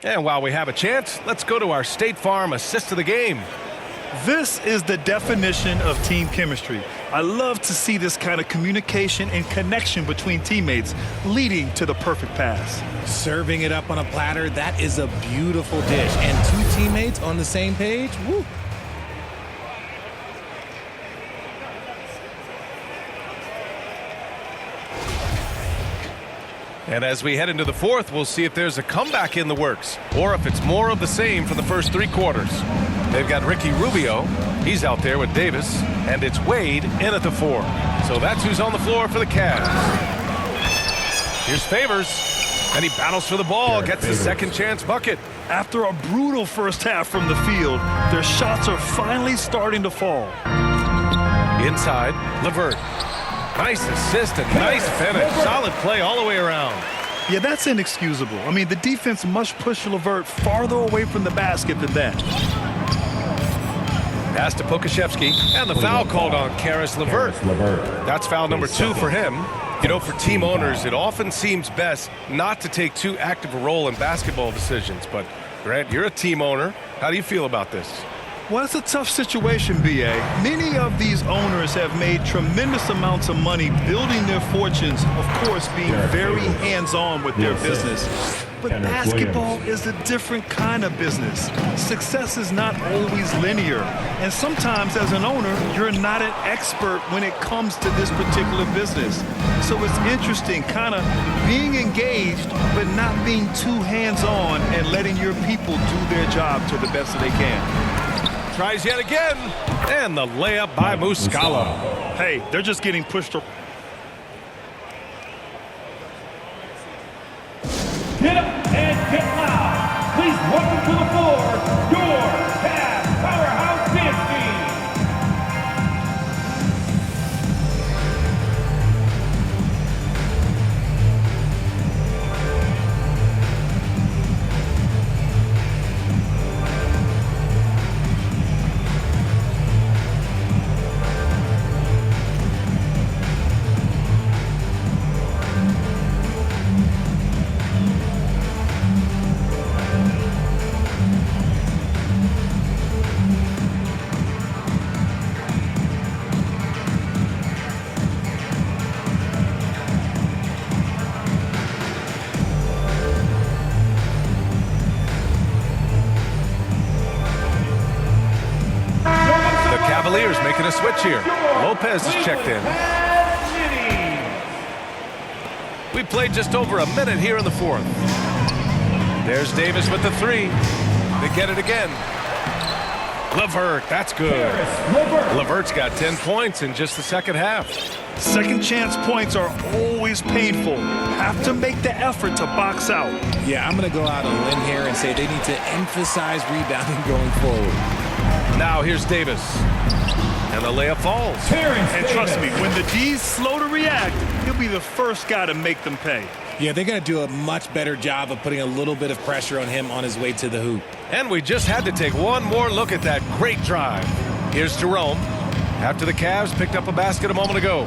And while we have a chance, let's go to our State Farm assist of the game. This is the definition of team chemistry. I love to see this kind of communication and connection between teammates leading to the perfect pass. Serving it up on a platter, that is a beautiful dish. And two teammates on the same page, woo. And as we head into the fourth, we'll see if there's a comeback in the works or if it's more of the same for the first three quarters. They've got Ricky Rubio. He's out there with Davis. And it's Wade in at the 4. So that's who's on the floor for the Cavs. Here's Favors. And he battles for the ball, gets the second chance bucket. After a brutal first half from the field, their shots are finally starting to fall. Inside, LeVert. Nice assist and nice finish. Solid play all the way around. Yeah, that's inexcusable. I mean, the defense must push LeVert farther away from the basket than that. Pass to Pokusevski, and the foul called on Caris LeVert. That's foul number 2 for him. You know, for team owners, it often seems best not to take too active a role in basketball decisions. But, Grant, you're a team owner. How do you feel about this? Well, it's a tough situation, B.A. Many of these owners have made tremendous amounts of money building their fortunes, of course, being very hands-on with their business. But basketball is a different kind of business. Success is not always linear. And sometimes, as an owner, you're not an expert when it comes to this particular business. So it's interesting, kind of being engaged, but not being too hands-on and letting your people do their job to the best that they can. Tries yet again, and the layup by Muscala. Hey, they're just getting pushed. Get up and get loud. Please welcome to the floor your Cavs powerhouse dance team. Cavaliers making a switch here. Lopez is checked in. We played just over a minute here in the fourth. There's Davis with the 3. They get it again. LeVert, that's good. LeVert's got 10 points in just the second half. Second chance points are always painful. Have to make the effort to box out. Yeah, I'm going to go out on a limb here and say they need to emphasize rebounding going forward. Now here's Davis. And the layup falls. And trust me, when the D's slow to react, he'll be the first guy to make them pay. Yeah, they're going to do a much better job of putting a little bit of pressure on him on his way to the hoop. And we just had to take one more look at that great drive. Here's Jerome. After the Cavs picked up a basket a moment ago.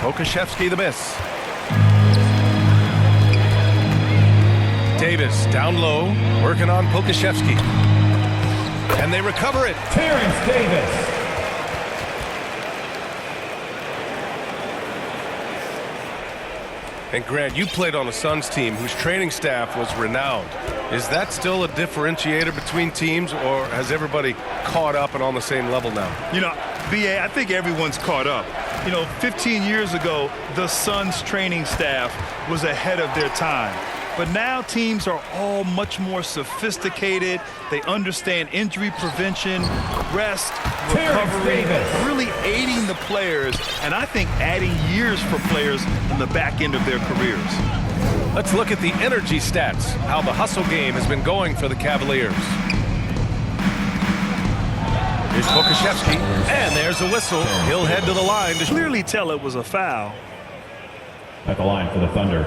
Pokusevski the miss. Davis down low, working on Pokusevski. And they recover it. Terrence Davis. And Grant, you played on a Suns team whose training staff was renowned. Is that still a differentiator between teams, or has everybody caught up and on the same level now? You know, B.A., I think everyone's caught up. You know, 15 years ago, the Suns training staff was ahead of their time. But now teams are all much more sophisticated. They understand injury prevention, rest, recovery, really aiding the players, and I think adding years for players in the back end of their careers. Let's look at the energy stats, how the hustle game has been going for the Cavaliers. Here's Pokusevski, and there's a whistle. He'll head to the line to clearly tell it was a foul. At the line for the Thunder,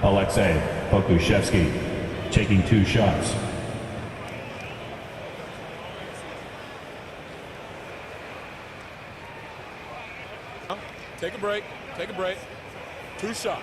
Alexei Pokusevski taking 2 shots. Take a break. Take a break. 2 shots.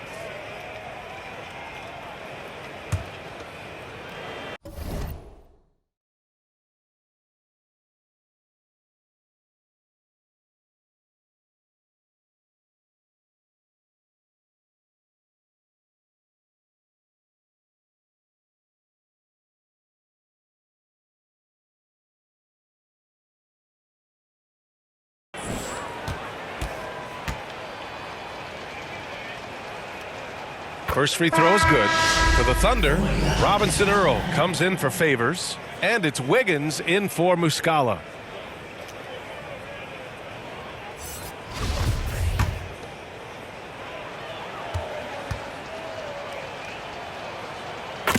First free throw is good. For the Thunder, Robinson Earl comes in for Favors, and it's Wiggins in for Muscala.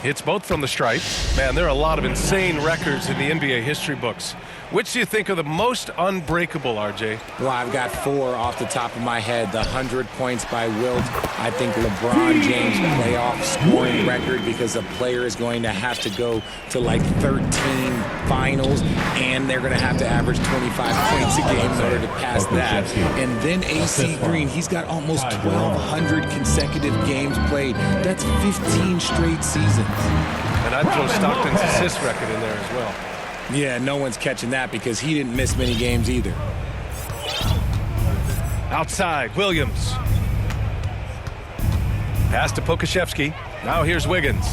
Hits both from the stripe. Man, there are a lot of insane records in the NBA history books. Which do you think are the most unbreakable, RJ? Well, I've got 4 off the top of my head. The 100 points by Wilt. I think LeBron James playoff scoring record, because a player is going to have to go to like 13 finals, and they're going to have to average 25 points a game in order to pass that. And then AC Green, he's got almost 1,200 consecutive games played. That's 15 straight seasons. And I'd throw Stockton's assist record in there as well. Yeah, no one's catching that because he didn't miss many games either. Outside, Williams. Pass to Pokusevski. Now here's Wiggins.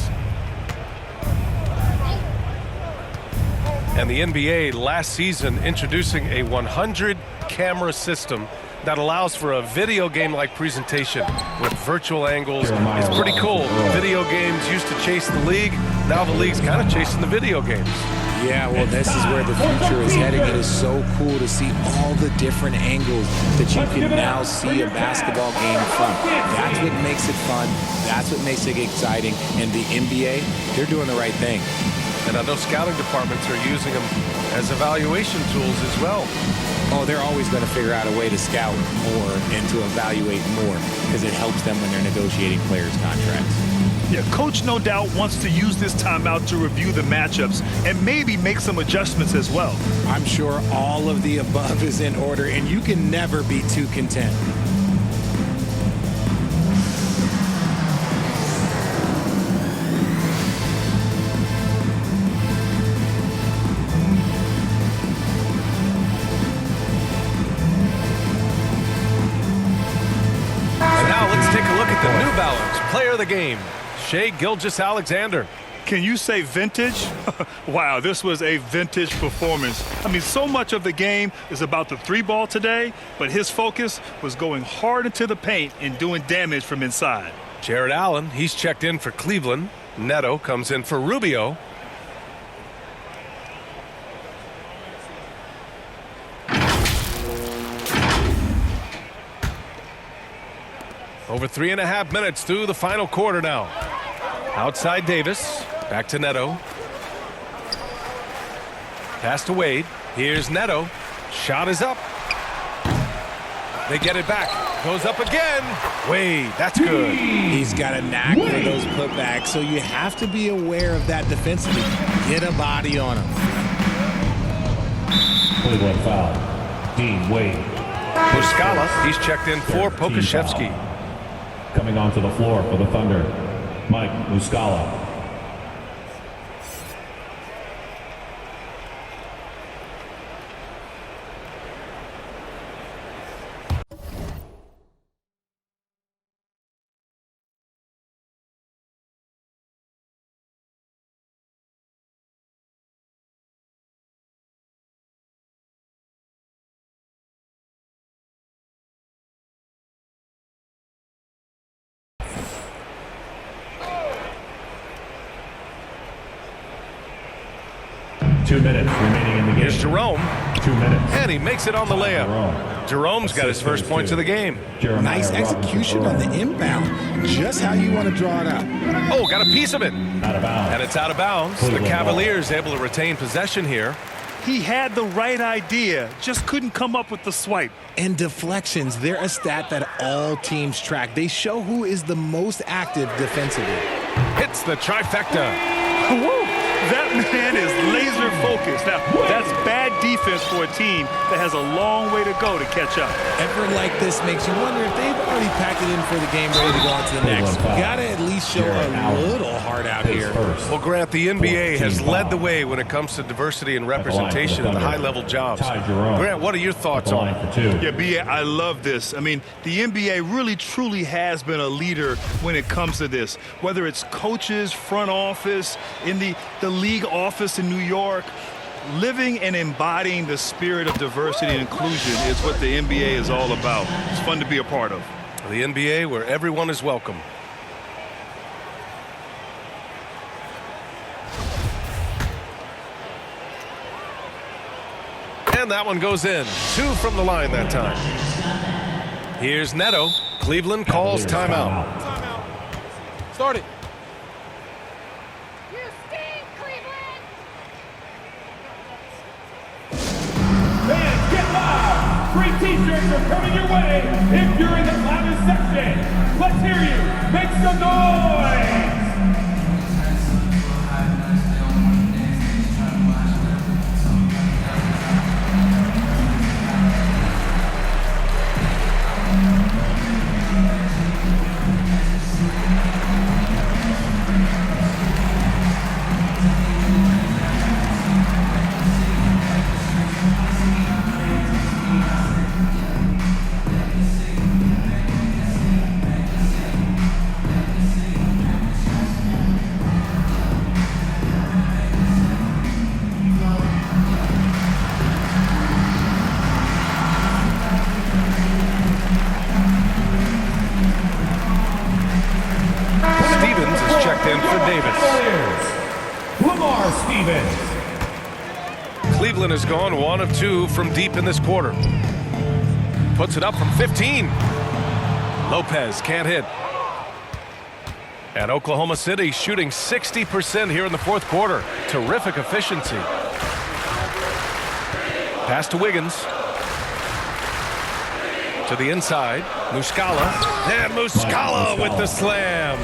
And the NBA last season introducing a 100-camera system that allows for a video game-like presentation with virtual angles. It's pretty cool. Video games used to chase the league. Now the league's kind of chasing the video games. Yeah, well, this is where the future is heading. It is so cool to see all the different angles that you can now see a basketball game from. That's what makes it fun. That's what makes it exciting. And the NBA, they're doing the right thing. And I know scouting departments are using them as evaluation tools as well. Oh, they're always going to figure out a way to scout more and to evaluate more, because it helps them when they're negotiating players' contracts. Yeah, coach no doubt wants to use this timeout to review the matchups and maybe make some adjustments as well. I'm sure all of the above is in order, and you can never be too content. And now let's take a look at the New Balance Player of the Game, Shai Gilgeous-Alexander. Can you say vintage? Wow, this was a vintage performance. I mean, so much of the game is about the 3-ball today, but his focus was going hard into the paint and doing damage from inside. Jared Allen, he's checked in for Cleveland. Neto comes in for Rubio. Over 3.5 minutes through the final quarter now. Outside Davis. Back to Neto. Pass to Wade. Here's Neto. Shot is up. They get it back. Goes up again. Wade, that's good. He's got a knack for those putbacks, so you have to be aware of that defensively. Get a body on him. Cleveland foul. Dean Wade. Muscala, he's checked in for Pokusevski. Coming onto the floor for the Thunder, Mike Muscala. Two minutes remaining in the game. Here's Jerome. 2 minutes. And he makes it on the layup. Jerome's got his first points of the game. Nice execution on the inbound. Just how you want to draw it up. Oh, got a piece of it. Out of bounds. And it's out of bounds. The Cavaliers able to retain possession here. He had the right idea, just couldn't come up with the swipe. And deflections, they're a stat that all teams track. They show who is the most active defensively. Hits the trifecta. Woo! That man is laser focused. Now, that's bad defense for a team that has a long way to go to catch up. Effort like this makes you wonder if they've already packed it in for the game, ready to go on to the next. Gotta at least show a little heart out here. Well, Grant, the NBA has led the way when it comes to diversity and representation in the high-level jobs. Grant, what are your thoughts on it? Yeah, B.A., I love this. I mean, the NBA really, truly has been a leader when it comes to this. Whether it's coaches, front office, in the league office in New York, living and embodying the spirit of diversity and inclusion is what the NBA is all about. It's fun to be a part of. The NBA where everyone is welcome. And that one goes in. 2 from the line that time. Here's Neto. Cleveland calls timeout. Timeout. Start it. You stink, Cleveland! Fans, get loud! Free t-shirts are coming your way if you're in the loudest section. Let's hear you. Make some noise! Stevens is checked in for Davis. Lamar Stevens. Cleveland has gone 1 of 2 from deep in this quarter. Puts it up from 15. Lopez can't hit. And Oklahoma City shooting 60% here in the fourth quarter. Terrific efficiency. Pass to Wiggins. To the inside. Muscala. And Muscala with the slam.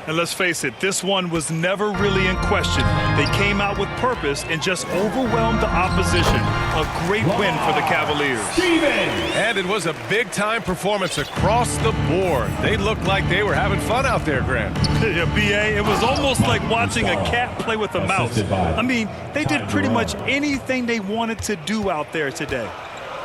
And let's face it, this one was never really in question. They came out with purpose and just overwhelmed the opposition. A great win for the Cavaliers. Stevens. And it was a big-time performance across the board. They looked like they were having fun out there, Grant. Yeah, B.A., it was almost like watching a cat play with a mouse. I mean, they did pretty much anything they wanted to do out there today.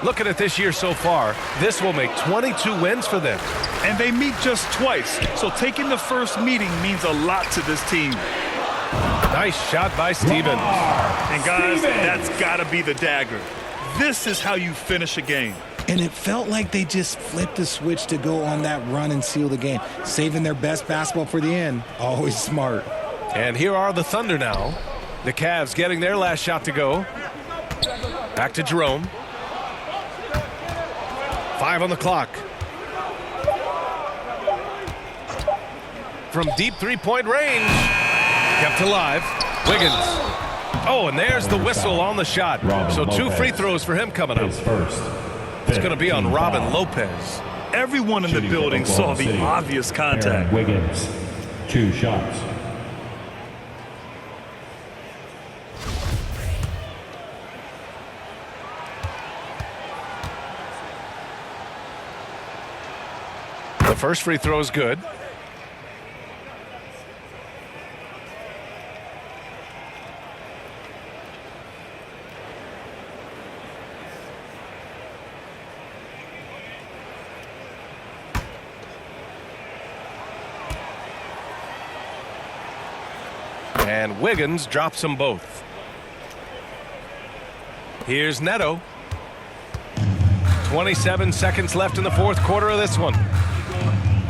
Looking at this year so far, this will make 22 wins for them. And they meet just twice, so taking the first meeting means a lot to this team. Nice shot by Stevens. And guys, that's got to be the dagger. This is how you finish a game. And it felt like they just flipped the switch to go on that run and seal the game, saving their best basketball for the end. Always smart. And here are the Thunder now. The Cavs getting their last shot to go. Back to Jerome. 5 on the clock. From deep three-point range. Kept alive. Wiggins. Oh, and there's the whistle on the shot. So 2 free throws for him coming up. His first. It's going to be on Robin Lopez. Everyone in the building saw the obvious contact. Aaron Wiggins, 2 shots. The first free throw is good. And Wiggins drops them both. Here's Neto. 27 seconds left in the fourth quarter of this one.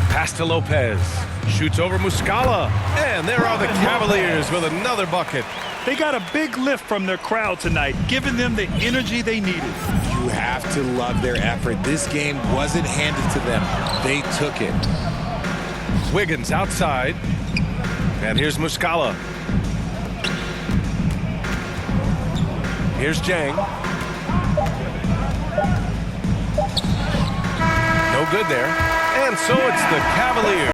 Pass to Lopez. Shoots over Muscala. And there are the Cavaliers with another bucket. They got a big lift from their crowd tonight, giving them the energy they needed. You have to love their effort. This game wasn't handed to them. They took it. Wiggins outside. And here's Muscala. Here's Jang. No good there. And so it's the Cavaliers.